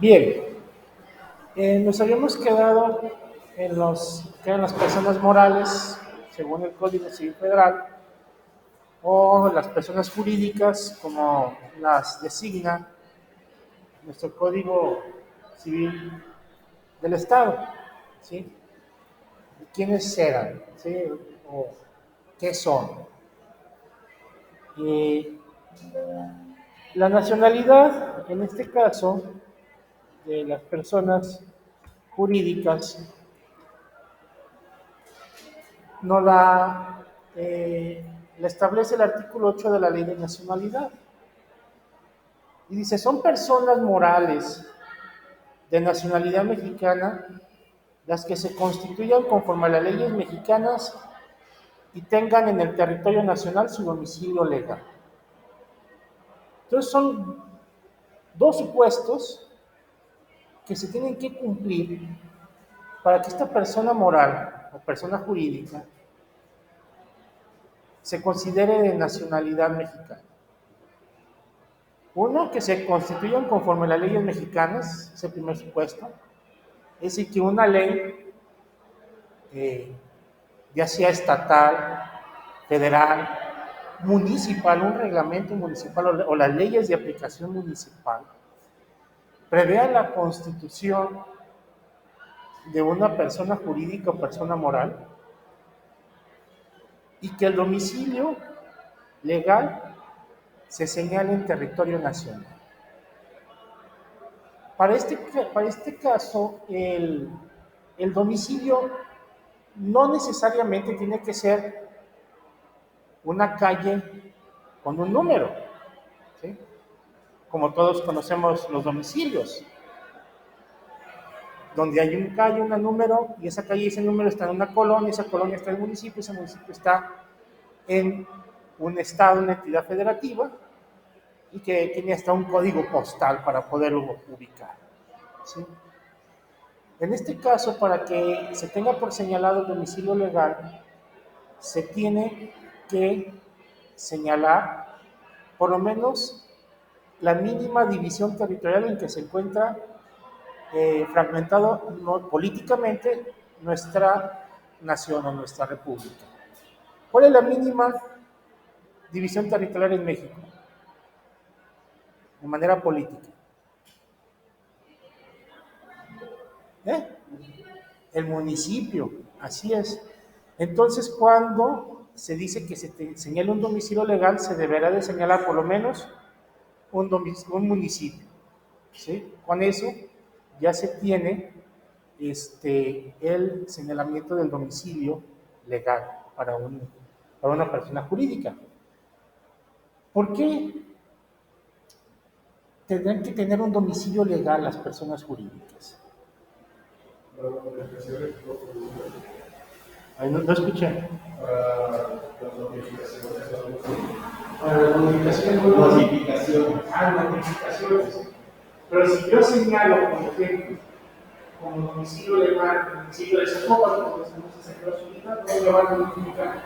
Bien, nos habíamos quedado en que eran las personas morales, según el Código Civil Federal, o las personas jurídicas, como las designa nuestro Código Civil del Estado, ¿sí? ¿Quiénes eran? ¿Sí? ¿O qué son? Y la nacionalidad, en este caso, de las personas jurídicas, no la establece el artículo 8 de la Ley de Nacionalidad. Y dice, son personas morales de nacionalidad mexicana las que se constituyan conforme a las leyes mexicanas y tengan en el territorio nacional su domicilio legal. Entonces son dos supuestos que se tienen que cumplir para que esta persona moral o persona jurídica se considere de nacionalidad mexicana. Uno, que se constituyan conforme a las leyes mexicanas, es el primer supuesto. Es decir, que una ley, ya sea estatal, federal, municipal, un reglamento municipal o las leyes de aplicación municipal, prevean la constitución de una persona jurídica o persona moral y que el domicilio legal se señale en territorio nacional. Para este caso, el domicilio no necesariamente tiene que ser una calle con un número, ¿sí? Como todos conocemos los domicilios, donde hay una calle, un número, y esa calle y ese número está en una colonia, esa colonia está en el municipio, ese municipio está en un estado, una entidad federativa, y que tiene hasta un código postal para poderlo ubicar, ¿sí? En este caso, para que se tenga por señalado el domicilio legal, se tiene que señalar por lo menos la mínima división territorial en que se encuentra fragmentado políticamente nuestra nación o nuestra república. ¿Cuál es la mínima división territorial en México? De manera política. ¿Eh? El municipio, así es. Entonces, cuando se dice que se señala un domicilio legal, se deberá de señalar por lo menos un municipio, ¿sí? Con eso ya se tiene el señalamiento del domicilio legal para una persona jurídica. ¿Por qué tendrán que tener un domicilio legal las personas jurídicas? Ay, no escuché. Para las notificaciones. Notificaciones. Pero si yo señalo, por ejemplo, como domicilio legal, el domicilio de Zapopan, como decimos en Estados Unidos, no me van a notificar.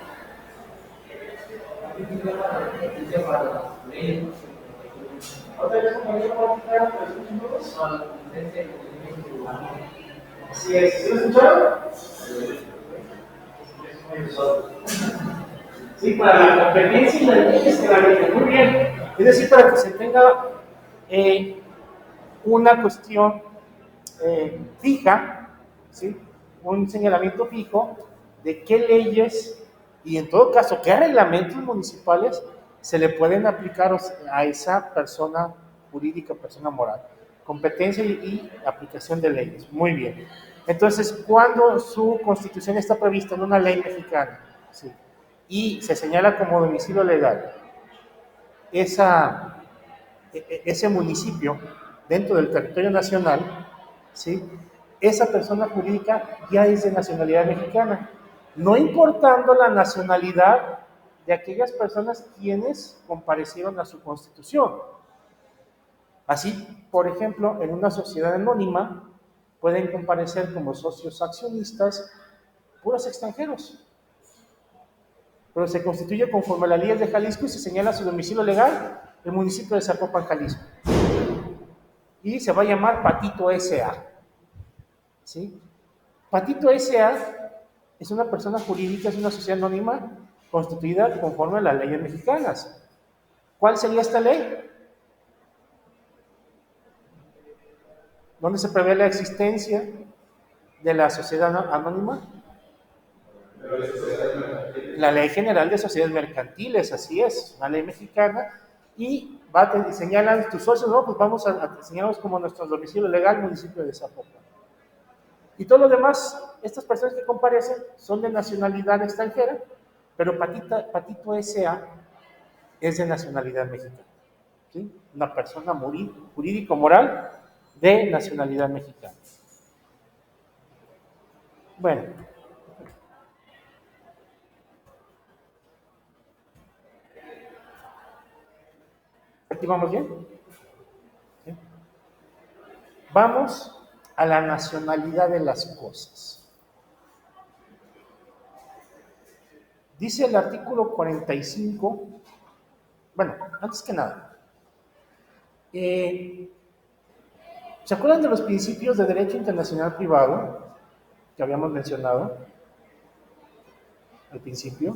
¿Otra vez como yo puedo aplicar los números? Así es. ¿Sí lo escucharon? Sí, para la competencia y las leyes que la ley. Muy bien. Es decir, para que se tenga una cuestión fija, ¿sí? Un señalamiento fijo de qué leyes y en todo caso qué reglamentos municipales se le pueden aplicar a esa persona jurídica, persona moral. Competencia y aplicación de leyes. Muy bien. Entonces, cuando su constitución está prevista en una ley mexicana, ¿sí? Y se señala como domicilio legal ese municipio dentro del territorio nacional, ¿sí? Esa persona jurídica ya es de nacionalidad mexicana, no importando la nacionalidad de aquellas personas quienes comparecieron a su constitución. Así, por ejemplo, en una sociedad anónima pueden comparecer como socios accionistas puros extranjeros, pero se constituye conforme a las leyes de Jalisco y se señala su domicilio legal el municipio de Zapopan, Jalisco. y se va a llamar Patito S.A. ¿Sí? Patito S.A. es una persona jurídica, es una sociedad anónima constituida conforme a las leyes mexicanas. ¿Cuál sería esta ley? ¿Dónde se prevé la existencia de la sociedad anónima? La Ley General de Sociedades Mercantiles, así es, una ley mexicana, y señalan tus socios, no, pues vamos a señalarlos como nuestro domicilio legal, municipio de Zapopan. Y todo lo demás, estas personas que comparecen son de nacionalidad extranjera, pero Patito S.A. es de nacionalidad mexicana. ¿Sí? Una persona jurídico-moral de nacionalidad mexicana. Bueno. ¿Aquí vamos bien? ¿Sí? Vamos a la nacionalidad de las cosas. Dice el artículo 45, bueno, antes que nada, ¿se acuerdan de los principios de derecho internacional privado que habíamos mencionado al principio?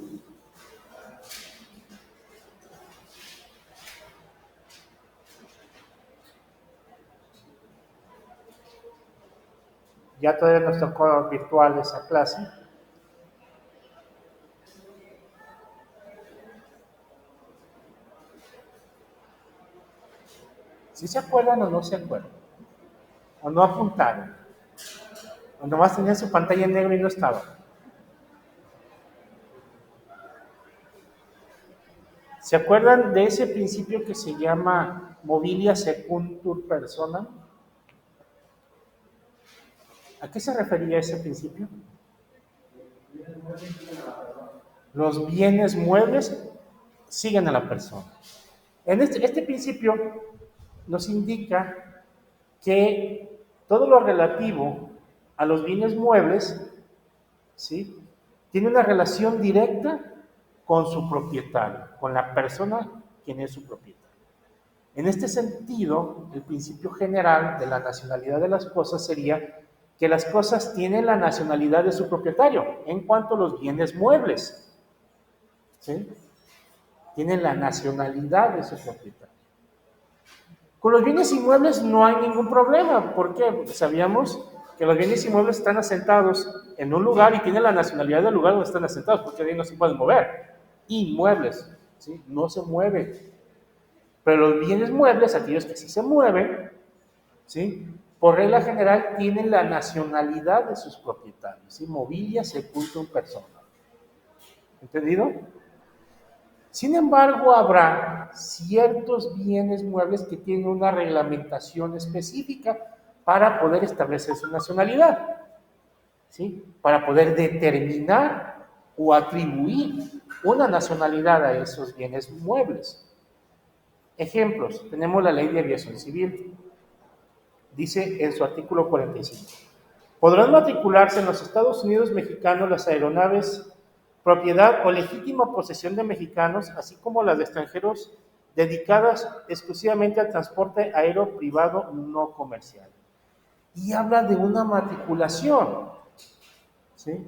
Ya todavía nos tocó virtual esa clase. ¿Sí se acuerdan o no se acuerdan? ¿O no apuntaron? ¿O nomás tenían su pantalla en negro y no estaba? ¿Se acuerdan de ese principio que se llama mobilia secuntur personam? ¿A qué se refería ese principio? Los bienes muebles siguen a la persona. En este principio nos indica que todo lo relativo a los bienes muebles, ¿sí?, tiene una relación directa con su propietario, con la persona quien es su propietario. En este sentido, el principio general de la nacionalidad de las cosas sería que las cosas tienen la nacionalidad de su propietario en cuanto a los bienes muebles. ¿Sí? Tienen la nacionalidad de su propietario. Con los bienes inmuebles no hay ningún problema. ¿Por qué? Porque sabíamos que los bienes inmuebles están asentados en un lugar y tienen la nacionalidad del lugar donde están asentados, porque ahí no se pueden mover. Inmuebles, ¿sí?, no se mueven. Pero los bienes muebles, aquellos que sí se mueven, ¿sí?, por regla general tienen la nacionalidad de sus propietarios, ¿sí? Mobilia secuntum personam. ¿Entendido? Sin embargo, habrá ciertos bienes muebles que tienen una reglamentación específica para poder establecer su nacionalidad, ¿sí?, para poder determinar o atribuir una nacionalidad a esos bienes muebles. Ejemplos, tenemos la Ley de Aviación Civil. Dice en su artículo 45, podrán matricularse en los Estados Unidos mexicanos las aeronaves propiedad o legítima posesión de mexicanos, así como las de extranjeros dedicadas exclusivamente al transporte aéreo privado no comercial. Y habla de una matriculación, ¿sí?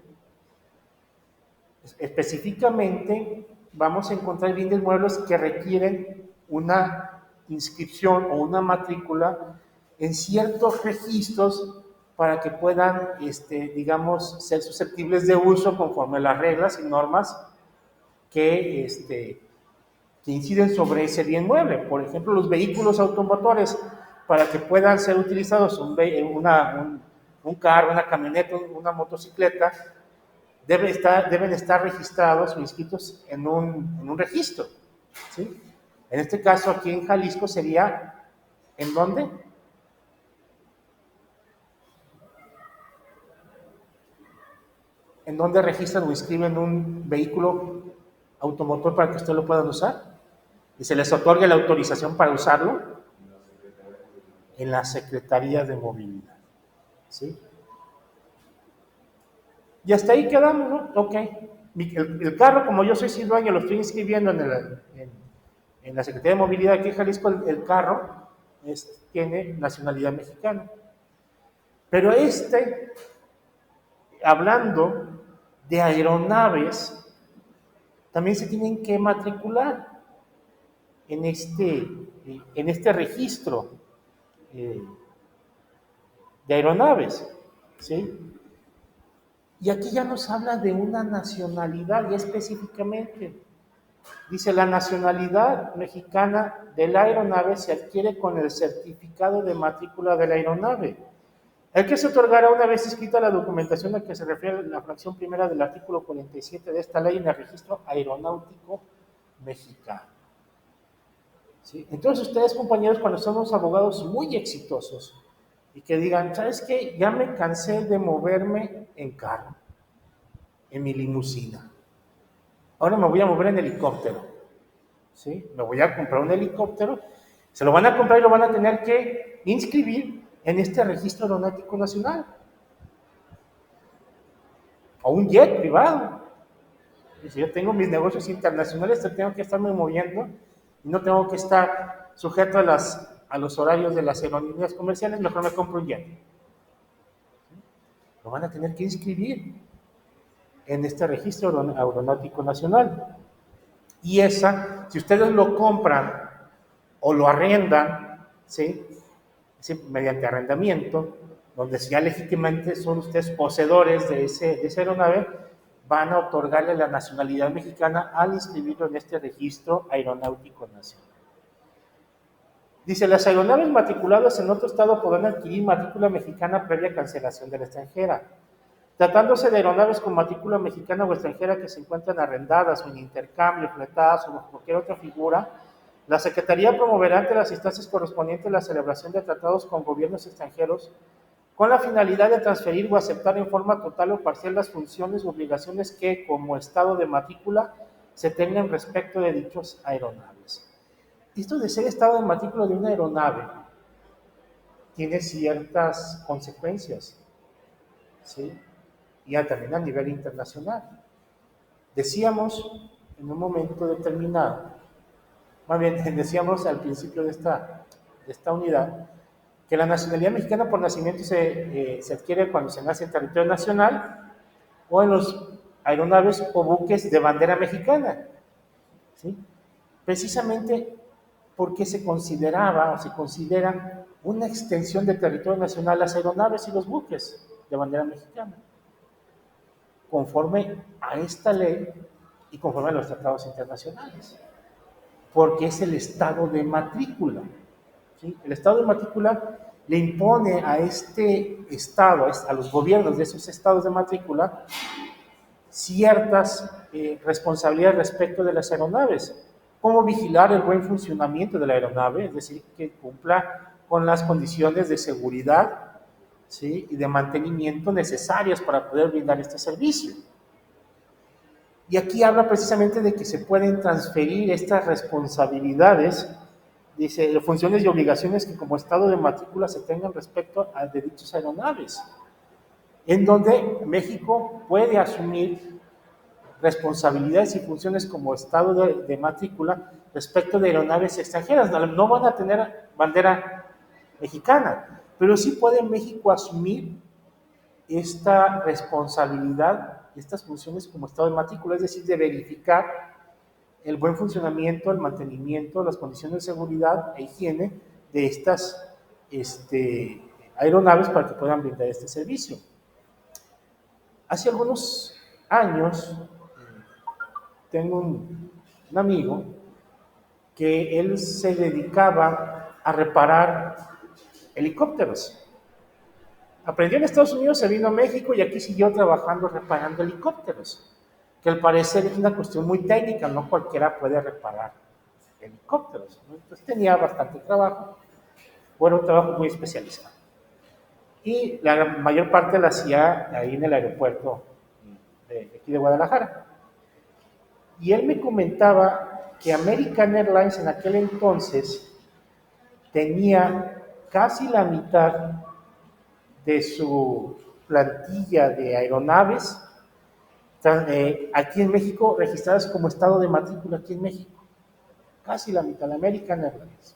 Específicamente vamos a encontrar bienes muebles que requieren una inscripción o una matrícula en ciertos registros para que puedan, digamos, ser susceptibles de uso conforme a las reglas y normas que inciden sobre ese bien mueble. Por ejemplo, los vehículos automotores, para que puedan ser utilizados un carro, una camioneta, una motocicleta, deben estar registrados o inscritos en un registro, ¿sí? En este caso, aquí en Jalisco sería, ¿en dónde? ¿En dónde registran o inscriben un vehículo automotor para que usted lo puedan usar? Y se les otorgue la autorización para usarlo en la Secretaría de Movilidad, ¿sí? Y hasta ahí quedamos, ¿no? Ok. El carro, como yo soy sin dueño, lo estoy inscribiendo en la Secretaría de Movilidad aquí en Jalisco, el carro, tiene nacionalidad mexicana. Pero hablando de aeronaves, también se tienen que matricular en este registro de aeronaves, ¿sí? Y aquí ya nos habla de una nacionalidad, ya específicamente. Dice, la nacionalidad mexicana de la aeronave se adquiere con el certificado de matrícula de la aeronave, el que se otorgará una vez escrita la documentación a que se refiere la fracción primera del artículo 47 de esta ley en el registro aeronáutico mexicano. ¿Sí? Entonces ustedes, compañeros, cuando son unos abogados muy exitosos y que digan, ¿sabes qué? Ya me cansé de moverme en carro, en mi limusina. Ahora me voy a mover en helicóptero. ¿Sí? Me voy a comprar un helicóptero. Se lo van a comprar y lo van a tener que inscribir en este registro aeronáutico nacional. O un jet privado. Y si yo tengo mis negocios internacionales, tengo que estarme moviendo y no tengo que estar sujeto a los horarios de las aerolíneas comerciales, mejor me compro un jet. Lo van a tener que inscribir en este registro aeronáutico nacional. Y si ustedes lo compran o lo arrendan, ¿sí? Mediante arrendamiento, donde ya legítimamente son ustedes poseedores de esa aeronave, van a otorgarle la nacionalidad mexicana al inscribirlo en este registro aeronáutico nacional. Dice, las aeronaves matriculadas en otro estado podrán adquirir matrícula mexicana previa cancelación de la extranjera. Tratándose de aeronaves con matrícula mexicana o extranjera que se encuentran arrendadas o en intercambio, fletadas o bajo cualquier otra figura, la Secretaría promoverá ante las instancias correspondientes la celebración de tratados con gobiernos extranjeros con la finalidad de transferir o aceptar en forma total o parcial las funciones u obligaciones que, como estado de matrícula, se tengan respecto de dichos aeronaves. Esto de ser estado de matrícula de una aeronave tiene ciertas consecuencias, ¿sí? Y también a nivel internacional. Decíamos en un momento determinado, más bien decíamos al principio de esta unidad, que la nacionalidad mexicana por nacimiento se adquiere cuando se nace en territorio nacional o en los aeronaves o buques de bandera mexicana, ¿sí? Precisamente porque se consideraba o se considera una extensión del territorio nacional las aeronaves y los buques de bandera mexicana, conforme a esta ley y conforme a los tratados internacionales, porque es el estado de matrícula. ¿Sí? El estado de matrícula le impone a este estado, a los gobiernos de esos estados de matrícula, ciertas responsabilidades respecto de las aeronaves, como vigilar el buen funcionamiento de la aeronave, es decir, que cumpla con las condiciones de seguridad, ¿sí? Y de mantenimiento necesarias para poder brindar este servicio. Y aquí habla precisamente de que se pueden transferir estas responsabilidades, dice, funciones y obligaciones que como estado de matrícula se tengan respecto a de dichas aeronaves, en donde México puede asumir responsabilidades y funciones como estado de matrícula respecto de aeronaves extranjeras. No van a tener bandera mexicana, pero sí puede México asumir esta responsabilidad, estas funciones como estado de matrícula, es decir, de verificar el buen funcionamiento, el mantenimiento, las condiciones de seguridad e higiene de estas aeronaves para que puedan brindar este servicio. Hace algunos años tengo un amigo que él se dedicaba a reparar helicópteros. Aprendió en Estados Unidos, se vino a México y aquí siguió trabajando reparando helicópteros, que al parecer es una cuestión muy técnica, no cualquiera puede reparar helicópteros, ¿no? Entonces tenía bastante trabajo, bueno, un trabajo muy especializado. Y la mayor parte la hacía ahí en el aeropuerto de aquí de Guadalajara. Y él me comentaba que American Airlines en aquel entonces tenía casi la mitad de su plantilla de aeronaves aquí en México registradas como estado de matrícula aquí en México. Casi la mitad de American Airlines.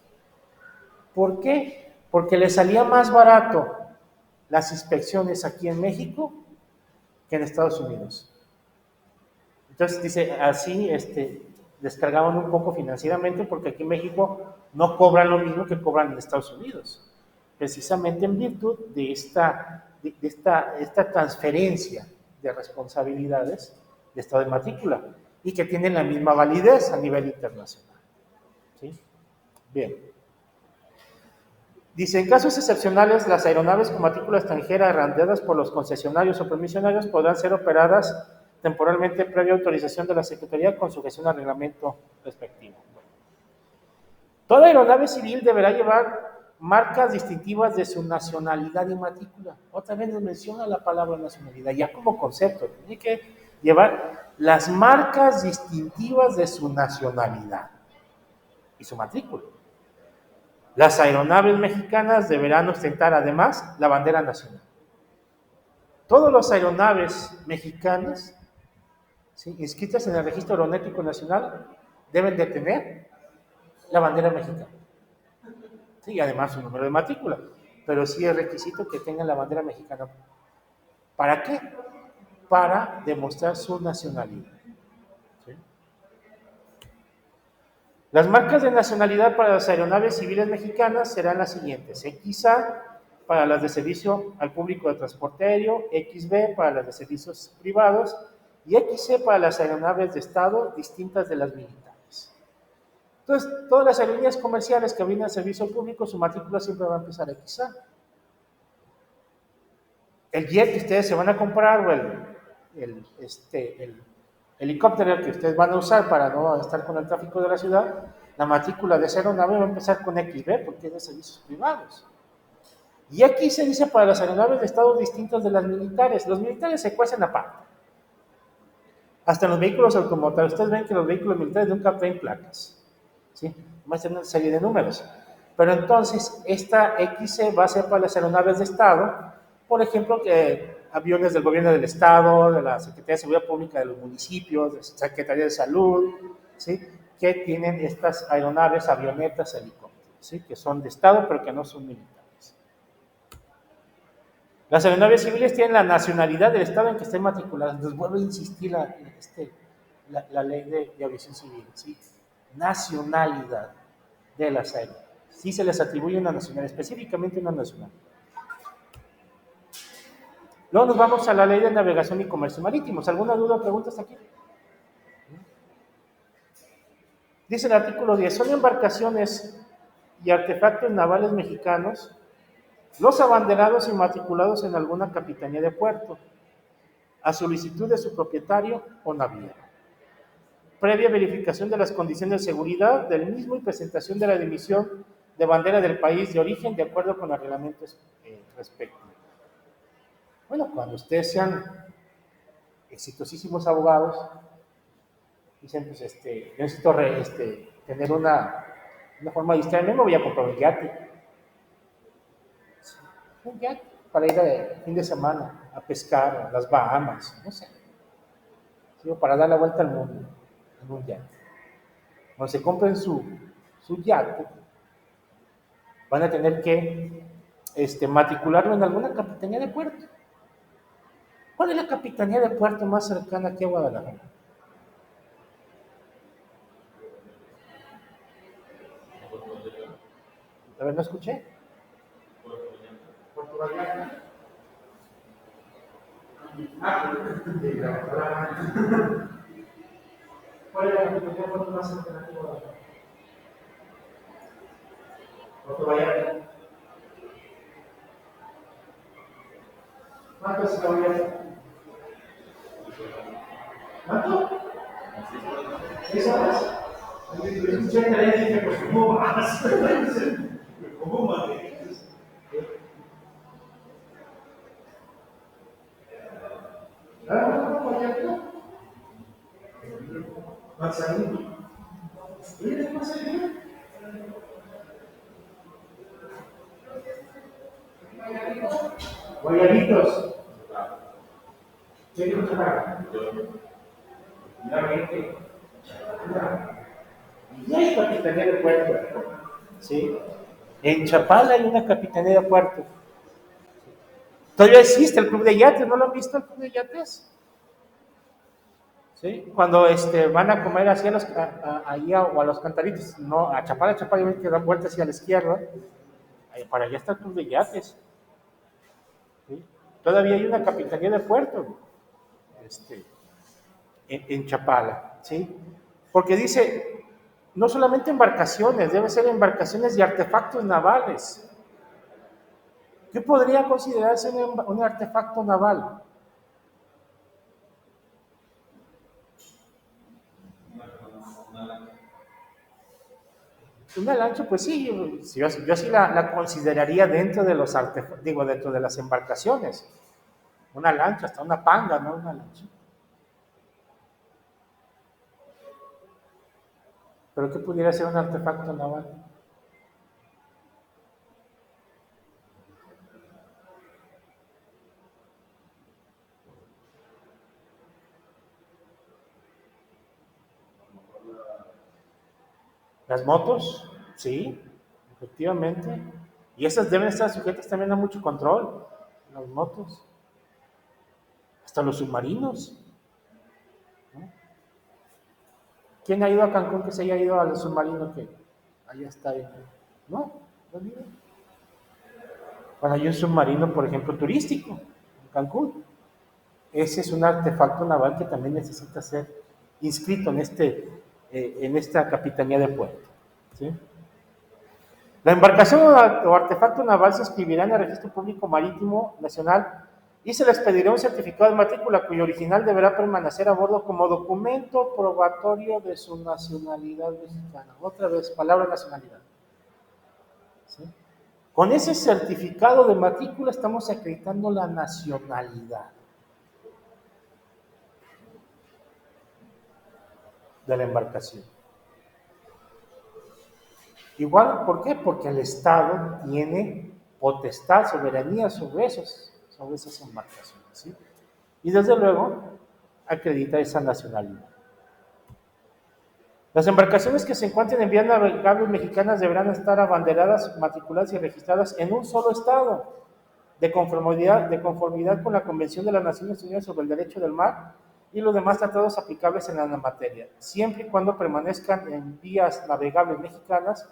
¿Por qué? Porque le salía más barato las inspecciones aquí en México que en Estados Unidos. Entonces, dice, así descargaban un poco financieramente porque aquí en México no cobran lo mismo que cobran en Estados Unidos, precisamente en virtud de esta transferencia de responsabilidades de estado de matrícula y que tienen la misma validez a nivel internacional. ¿Sí? Bien. Dice, en casos excepcionales, las aeronaves con matrícula extranjera arrendadas por los concesionarios o permisionarios podrán ser operadas temporalmente previa autorización de la Secretaría con sujeción al reglamento respectivo. Toda aeronave civil deberá llevar marcas distintivas de su nacionalidad y matrícula. Otra vez nos menciona la palabra nacionalidad, ya como concepto. Tiene que llevar las marcas distintivas de su nacionalidad y su matrícula. Las aeronaves mexicanas deberán ostentar además la bandera nacional. Todas las aeronaves mexicanas, ¿sí?, inscritas en el Registro Aeronáutico Nacional deben de tener la bandera mexicana. Sí, y además su número de matrícula. Pero sí es requisito que tengan la bandera mexicana. ¿Para qué? Para demostrar su nacionalidad. ¿Sí? Las marcas de nacionalidad para las aeronaves civiles mexicanas serán las siguientes: XA para las de servicio al público de transporte aéreo, XB para las de servicios privados y XC para las aeronaves de Estado distintas de las militares. Entonces, todas las aerolíneas comerciales que brindan servicio al público, su matrícula siempre va a empezar XA. El jet que ustedes se van a comprar o el helicóptero que ustedes van a usar para no estar con el tráfico de la ciudad, la matrícula de esa aeronave va a empezar con XB porque es de servicios privados. Y aquí se dice para las aeronaves de estados distintos de las militares. Los militares se cuecen aparte. Hasta en los vehículos automotores. Ustedes ven que los vehículos militares nunca traen placas, ¿sí? Más tienen una serie de números. Pero entonces, esta XC va a ser para las aeronaves de estado, por ejemplo, que aviones del gobierno del estado, de la Secretaría de Seguridad Pública de los municipios, de la Secretaría de Salud, ¿sí?, que tienen estas aeronaves, avionetas, helicópteros, ¿sí?, que son de estado, pero que no son militares. Las aeronaves civiles tienen la nacionalidad del estado en que estén matriculadas. Entonces, vuelvo a insistir la ley de aviación civil, ¿sí? Nacionalidad de las aeronaves. Sí se les atribuye una nacionalidad, específicamente una nacionalidad. Luego nos vamos a la ley de navegación y comercio marítimos. ¿Alguna duda o pregunta hasta aquí? Dice el artículo 10, son embarcaciones y artefactos navales mexicanos los abanderados y matriculados en alguna capitanía de puerto, a solicitud de su propietario o naviero, previa verificación de las condiciones de seguridad del mismo y presentación de la dimisión de bandera del país de origen de acuerdo con los reglamentos respectivos. Bueno, cuando ustedes sean exitosísimos abogados, dicen, pues, yo necesito tener una forma de distraerme, me voy a comprar un yate. Un yate para ir de fin de semana a pescar a las Bahamas, no sé. ¿Sí? Para dar la vuelta al mundo en un yate. Cuando se compren su yate, van a tener que matricularlo en alguna capitanía de puerto. ¿Cuál es la capitanía de puerto más cercana aquí a Guadalajara? A ver, no escuché. Puerto Vallarta. ¿Cuál es la capitanía de puerto más cercana aquí a Guadalajara? Puerto Vallarta. ¿Cuánto es la Vallarta? ¿Cuánto? 6 horas. Escuché que le dije, pues, ¿cómo vas? ¿Cómo manejas? ¿Cómo Vallarta? Manzanillo. ¿Y de Manzanillo? Guayaritos. ¿Qué dijo que paga? La 20. Y hay capitanía de puerto, ¿sí? En Chapala hay una capitanía de puerto. Todavía existe el club de yates, ¿no lo han visto el club de yates? ¿Sí? Cuando van a comer hacia ahí o a los cantaritos, no, a Chapala, ven que dan vueltas hacia la izquierda, ahí, para allá está el club de yates. ¿Sí? Todavía hay una capitanía de puerto este, en Chapala, ¿sí? Porque dice, no solamente embarcaciones, debe ser embarcaciones y artefactos navales. ¿Qué podría considerarse un artefacto naval? Una lancha, pues sí, yo sí la consideraría dentro de los artefactos, digo, dentro de las embarcaciones. Una lancha, hasta una panga, ¿no? Una lancha. Pero ¿qué pudiera ser un artefacto naval? Las motos, sí, efectivamente. Y esas deben estar sujetas también a mucho control, las motos. Hasta los submarinos. ¿No? ¿Quién ha ido a Cancún que se haya ido al submarino que allá está ahí? ¿No? ¿No han ido? Bueno, hay un submarino, por ejemplo, turístico en Cancún. Ese es un artefacto naval que también necesita ser inscrito en esta capitanía de puerto. ¿Sí? La embarcación o artefacto naval se inscribirá en el Registro Público Marítimo Nacional y se le expedirá un certificado de matrícula cuyo original deberá permanecer a bordo como documento probatorio de su nacionalidad mexicana. Otra vez, palabra nacionalidad. ¿Sí? Con ese certificado de matrícula estamos acreditando la nacionalidad de la embarcación. Igual, ¿por qué? Porque el Estado tiene potestad, soberanía sobre esas embarcaciones, ¿sí? Y desde luego acredita esa nacionalidad. Las embarcaciones que se encuentren en vías navegables mexicanas deberán estar abanderadas, matriculadas y registradas en un solo estado, de conformidad con la Convención de las Naciones Unidas sobre el Derecho del Mar y los demás tratados aplicables en la materia, siempre y cuando permanezcan en vías navegables mexicanas.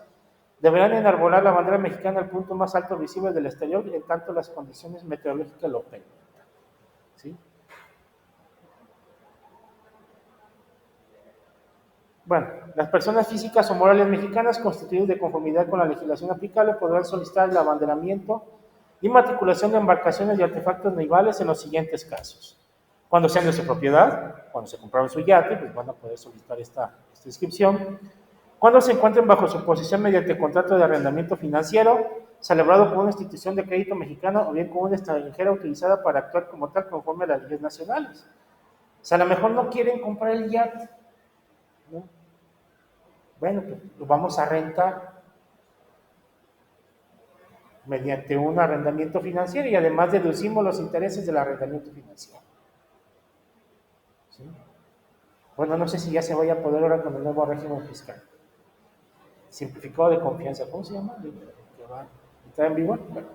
Deberán enarbolar la bandera mexicana al punto más alto visible del exterior, en tanto las condiciones meteorológicas lo permitan. ¿Sí? Bueno, las personas físicas o morales mexicanas constituidas de conformidad con la legislación aplicable podrán solicitar el abanderamiento y matriculación de embarcaciones y artefactos navales en los siguientes casos. Cuando sean de su propiedad, cuando se compraron su yate, pues van a poder solicitar esta inscripción. Cuando se encuentren bajo su posesión mediante contrato de arrendamiento financiero, celebrado por una institución de crédito mexicana o bien con una extranjera utilizada para actuar como tal conforme a las leyes nacionales. O sea, a lo mejor no quieren comprar el yate, ¿no? Bueno, pues lo vamos a rentar mediante un arrendamiento financiero y además deducimos los intereses del arrendamiento financiero. ¿Sí? Bueno, no sé si ya se vaya a poder ahora con el nuevo régimen fiscal. Simplificado de confianza, ¿cómo se llama? Que va a entrar en vigor. Bueno.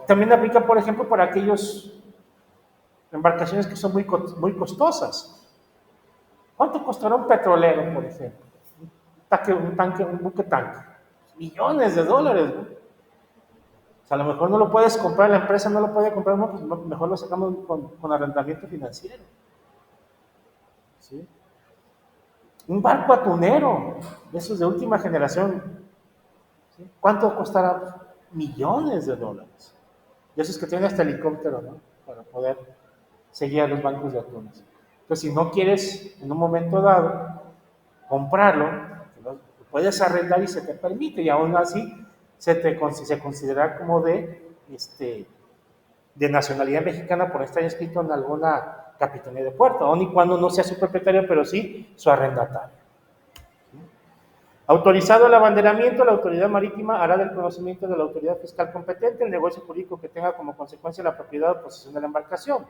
También aplica, por ejemplo, para aquellas embarcaciones que son muy costosas. ¿Cuánto costará un petrolero, por ejemplo? Un buque tanque. Millones de dólares, ¿no? O sea, a lo mejor no lo puedes comprar, la empresa no lo puede comprar, no, pues mejor lo sacamos con arrendamiento financiero. ¿Sí? Un barco atunero, de esos de última generación, ¿sí? ¿Cuánto costará? Millones de dólares. De esos que tienen hasta helicóptero, ¿no? Para poder seguir a los bancos de atunes. Entonces, si no quieres en un momento dado comprarlo, lo puedes arrendar y se te permite, y aún así se considera como de nacionalidad mexicana por estar inscrito en alguna capitanía de puerto, aun y cuando no sea su propietario, pero sí su arrendatario. Autorizado el abanderamiento, la autoridad marítima hará del conocimiento de la autoridad fiscal competente el negocio jurídico que tenga como consecuencia la propiedad o posesión de la embarcación.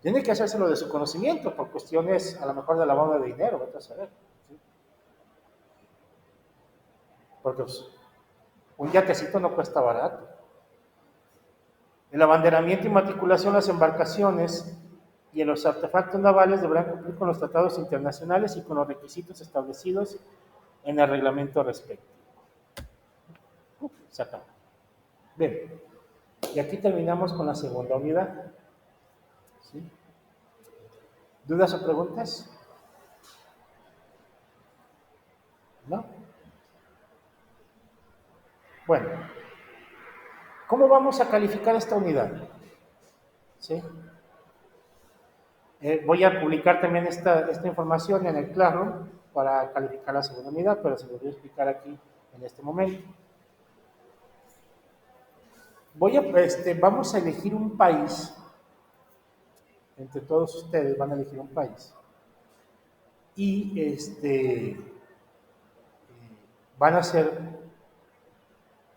Tiene que hacérselo de su conocimiento por cuestiones a lo mejor de lavado de dinero, vete a saber. ¿Sí? porque pues, un yatecito no cuesta barato. El abanderamiento y matriculación de las embarcaciones y en los artefactos navales deberán cumplir con los tratados internacionales y con los requisitos establecidos en el reglamento respectivo. Se acabó. Bien, y aquí terminamos con la segunda unidad. ¿Sí? ¿Dudas o preguntas? ¿No? Bueno, ¿cómo vamos a calificar esta unidad? ¿Sí? Voy a publicar también esta información en el Classroom para calificar la segunda unidad, pero se lo voy a explicar aquí en este momento. Vamos a elegir un país, entre todos ustedes van a elegir un país, y van a hacer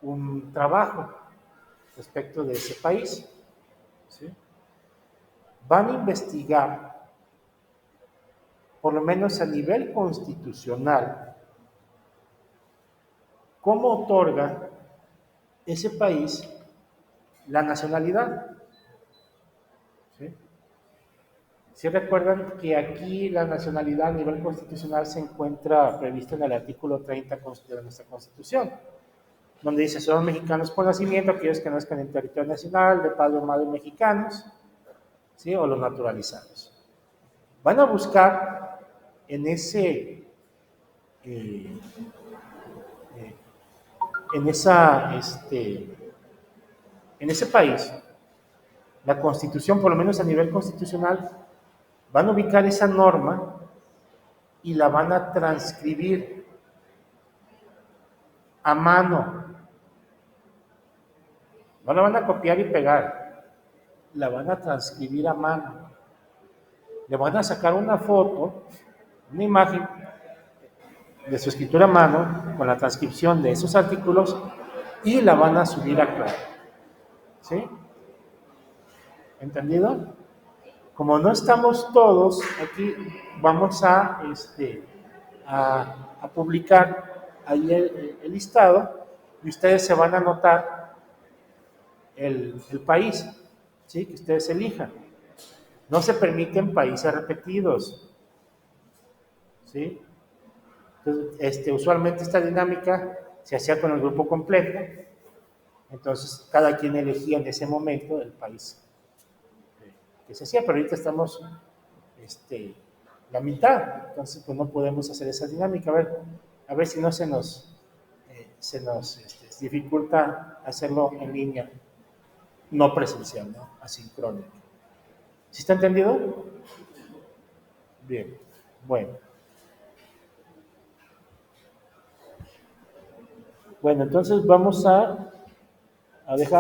un trabajo respecto de ese país. ¿Sí? Van a investigar, por lo menos a nivel constitucional, cómo otorga ese país la nacionalidad. ¿Sí? Si recuerdan que aquí la nacionalidad a nivel constitucional se encuentra prevista en el artículo 30 de nuestra Constitución, donde dice: son mexicanos por nacimiento aquellos que nazcan en territorio nacional, de padre o madre mexicanos, ¿sí? O los naturalizados. Van a buscar en ese en ese país, la Constitución, por lo menos a nivel constitucional, van a ubicar esa norma y la van a transcribir a mano. No la van a copiar y pegar, la van a transcribir a mano. Le van a sacar una foto, una imagen de su escritura a mano con la transcripción de esos artículos y la van a subir a Claro. ¿Sí? ¿Entendido? Como no estamos todos aquí, vamos a publicar ahí el listado y ustedes se van a anotar el país, ¿sí? Que ustedes elijan. No se permiten países repetidos, ¿sí? Entonces, usualmente esta dinámica se hacía con el grupo completo, entonces cada quien elegía en ese momento el país que se hacía, pero ahorita estamos la mitad, entonces pues no podemos hacer esa dinámica. A ver si no se nos dificulta hacerlo en línea, no presencial, ¿no? Asincrónico. ¿Sí está entendido? Bien, bueno. Bueno, entonces vamos a dejar